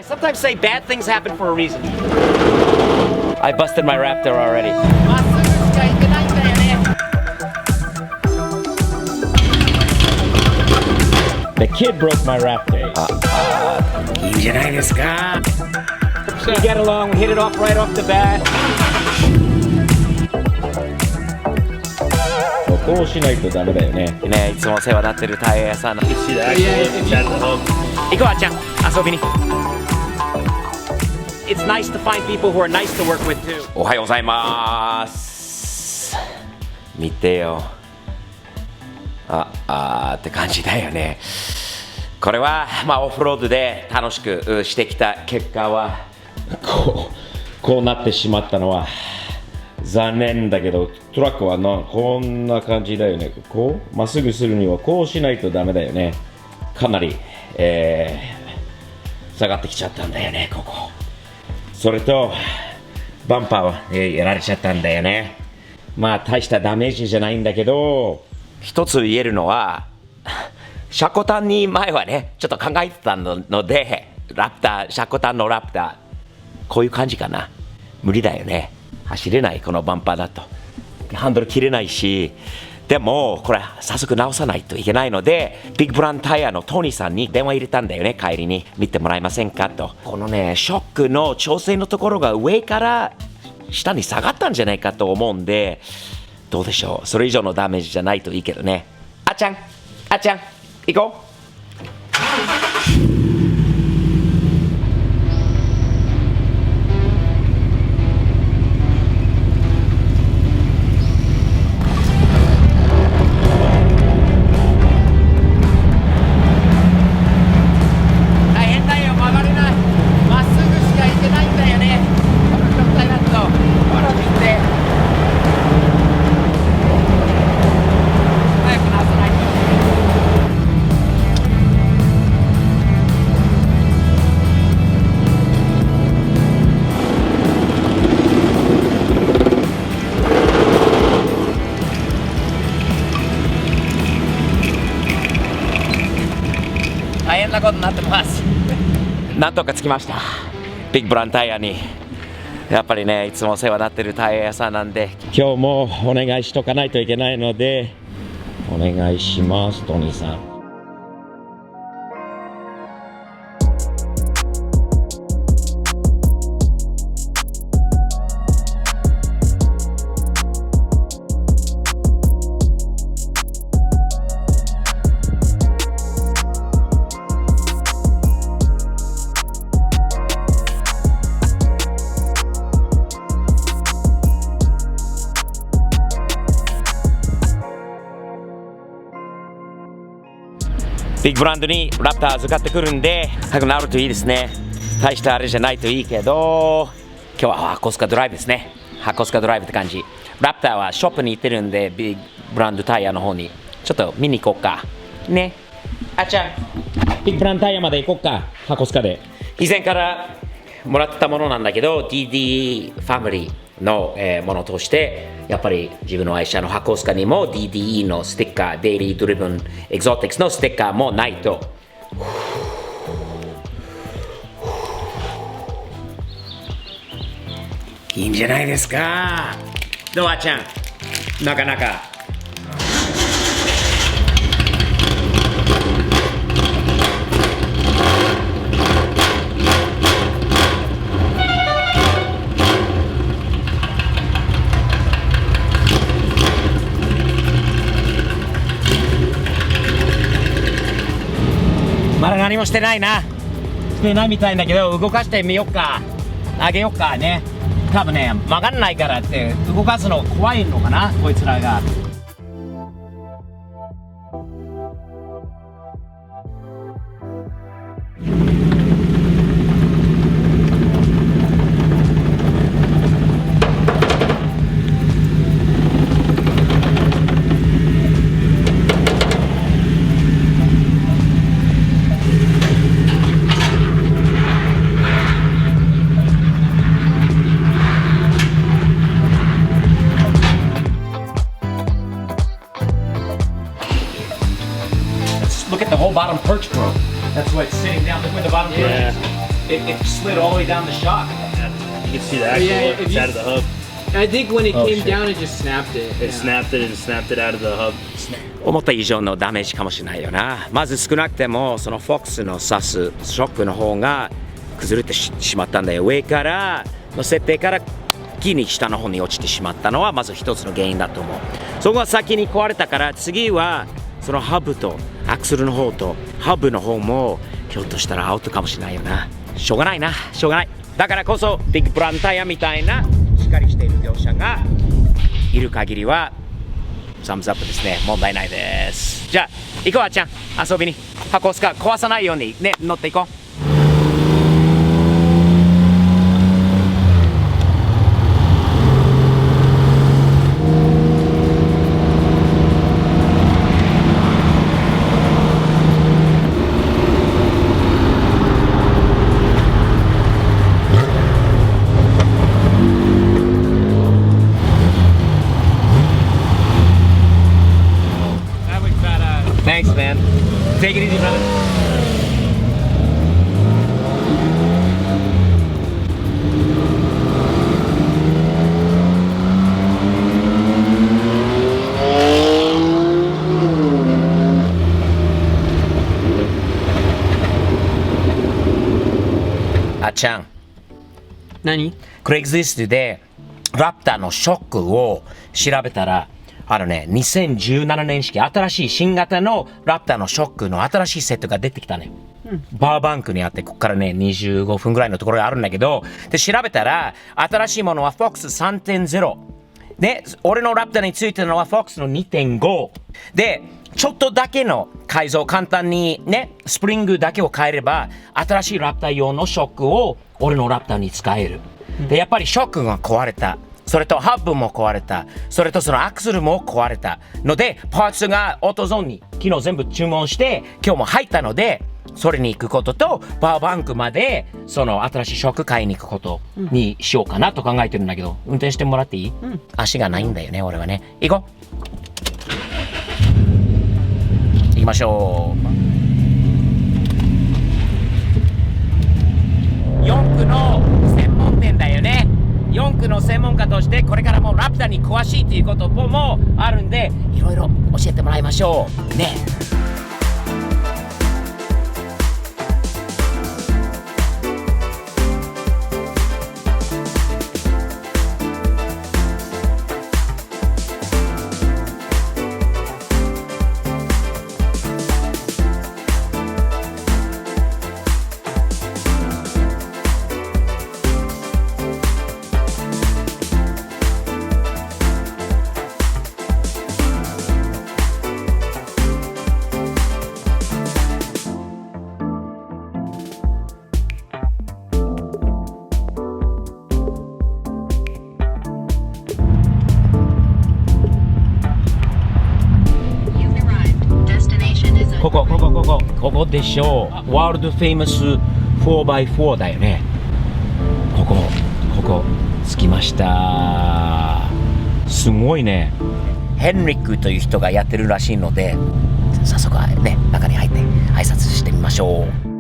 I sometimes say bad things happen for a reason. I busted my Raptor already. The kid broke my Raptor. いいじゃないですか。We get along, we hit it off right off the bat. こうしないとダメだよね。ね、いつもお世話になってるタイヤ屋さんの。行こうあっちゃん、遊びに。It's nice to find people who are nice to work with too. おはようございます。見てよ。って感じだよね。これはまあオフロードで楽しくしてきた結果はこうなってしまったのは残念だけど、トラックはこんな感じだよね。こうまっすぐするにはこうしないとダメだよね。かなり、下がってきちゃったんだよね、ここ。それとバンパーは、やられちゃったんだよね。まあ大したダメージじゃないんだけど、一つ言えるのはシャコタンに前はねちょっと考えてたので、ラプター、シャコタンのラプターこういう感じかな。無理だよね、走れない。このバンパーだとハンドル切れないし、でもこれ早速直さないといけないので、ビッグブランタイヤのトニーさんに電話入れたんだよね。帰りに見てもらえませんかと。このねショックの調整のところが上から下に下がったんじゃないかと思うんで、どうでしょう。それ以上のダメージじゃないといいけどね。あっちゃん行こう。大変なことになってます。なんとか着きました。ビッグブランタイヤに。やっぱりねいつもお世話になってるタイヤ屋さんなんで、今日もお願いしとかないといけないのでお願いします、トニーさん。ビッグブランドにラプター預かってくるんで早く直るといいですね。大したあれじゃないといいけど、今日は箱塚ドライブですね。箱塚ドライブって感じ。ラプターはショップに行ってるんで、ビッグブランドタイヤの方にちょっと見に行こうかね。あっちゃん、ビッグブランドタイヤまで行こうか。箱塚で以前からもらったものなんだけど、 DD ファミリーの、ものとしてやっぱり自分の愛車の箱塚にも DDE のステッカー、デイリードリブンエクゾティクスのステッカーもないと。いいんじゃないですか。どうあっちゃん、なかなかまだ何もしてないな。してないみたいだけど、動かしてみよっか。あげよっかね。多分ね、曲がんないからって動かすの怖いのかな、こいつらが。Look at the whole bottom perch broke. That's why it's sitting down. Look where the bottom perch is. it slid all the way down the shock. You can see the actual it's out of the hub. I think when it came down, it just snapped it. It snapped it and snapped it out of the hub. 思った以上のダメージかもしれないよな。まず少なくてもそのフォックスのサスショックの方が崩れてしまったんだよ。上からの設定から木に下の方に落ちてしまったのはまず一つの原因だと思う。そこが先に壊れたから次はそのハブとアクセルの方とハブの方もひょっとしたらアウトかもしれないよな。しょうがないな、しょうがない。だからこそビッグブランタイヤみたいなしっかりしている業者がいる限りはサムズアップですね。問題ないです。じゃあ行こうあっちゃん、遊びに。箱スカ壊さないようにね、乗っていこう。Thanks, man. Take it easy, brother. Ah, Chan. 何？クレイグリストでラプターのショックを調べたら2017年式新しい新型のラプターのショックの新しいセットが出てきたね。バーバンクにあってここからね25分ぐらいのところがあるんだけど、で調べたら新しいものは FOX3.0 で、俺のラプターについてるのは FOX の 2.5 で、ちょっとだけの改造、簡単にねスプリングだけを変えれば新しいラプター用のショックを俺のラプターに使える。でやっぱりショックが壊れた、それとハブも壊れた、それとそのアクセルも壊れたので、パーツがオートゾーンに昨日全部注文して今日も入ったので、それに行くこととパワーバンクまでその新しいショック買いに行くことにしようかなと考えてるんだけど、運転してもらっていい？足がないんだよね俺はね。行こう、行きましょう。4区の専門店だよね。4区の専門家としてこれからもラプターに詳しいということもあるんで、いろいろ教えてもらいましょうね。ここでしょう。ワールドフェイマス 4x4 だよね。ここ着きました。すごいね。ヘンリックという人がやってるらしいので、早速ね中に入って挨拶してみましょう。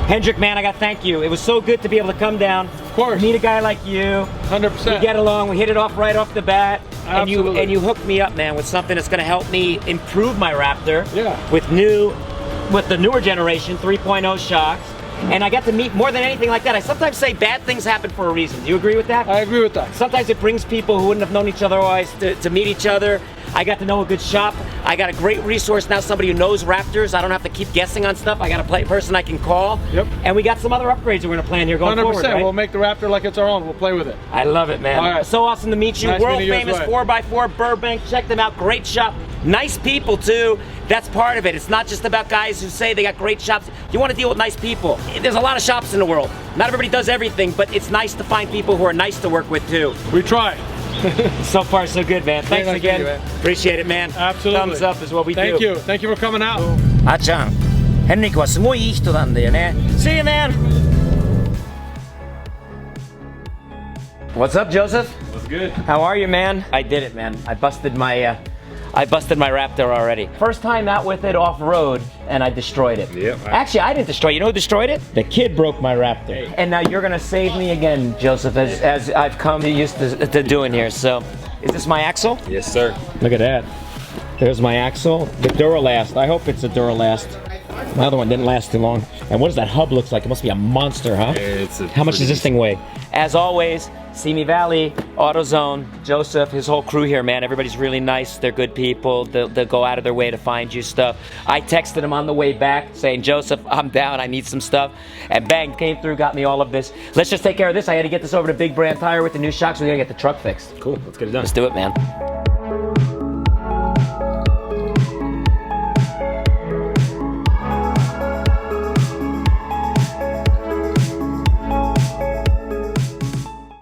Hendrick, man, I gotta thank you. It was so good to be able to come down. Of course. Meet a guy like you. 100%. We get along. We hit it off right off the bat. Absolutely. And you hooked me up, man, with something that's gonna help me improve my Raptor. Yeah. With the newer generation 3.0 shocks. And I got to meet more than anything like that. I sometimes say bad things happen for a reason. Do you agree with that? I agree with that. Sometimes it brings people who wouldn't have known each other otherwise to meet each other. I got to know a good shop. I got a great resource now, somebody who knows Raptors. I don't have to keep guessing on stuff. I got a person I can call. Yep. And we got some other upgrades that we're gonna plan here going 100%. forward, right? We'll make the Raptor like it's our own. We'll play with it. I love it, man. All right. So awesome to meet you. Nice World meeting you as famous well. 4x4 Burbank. Check them out. Great shop. Nice people too. That's part of it. It's not just about guys who say they got great shops. You want to deal with nice people. There's a lot of shops in the world. Not everybody does everything, but it's nice to find people who are nice to work with too. We try. So far, so good, man. Thanks nice again. meeting you, man. Appreciate it, man. Absolutely. Thumbs up is what we Thank do. you. Thank you for coming out. あっちゃん、ヘンリックはすごいいい人なんだよね。See you, man. What's up, Joseph? What's good? How are you, man? I did it, man. I busted my Raptor already. First time out with it off-road, and I destroyed it. Yep. Actually, I didn't destroy it. You know who destroyed it? The kid broke my Raptor. Hey. And now you're gonna save me again, Joseph, as I've come to used to doing here. So, is this my axle? Yes, sir. Look at that. There's my axle. The Duralast. I hope it's a Duralast. My other one didn't last too long. And what does that hub look like? It must be a monster, huh? How much does this thing weigh? As always, Simi Valley, AutoZone, Joseph, his whole crew here, man. Everybody's really nice. They're good people. They'll go out of their way to find you stuff. I texted him on the way back saying, Joseph, I'm down. I need some stuff. And bang, came through, got me all of this. Let's just take care of this. I had to get this over to Big Brand Tire with the new shocks. We gotta get the truck fixed. Cool. Let's get it done. Let's do it, man.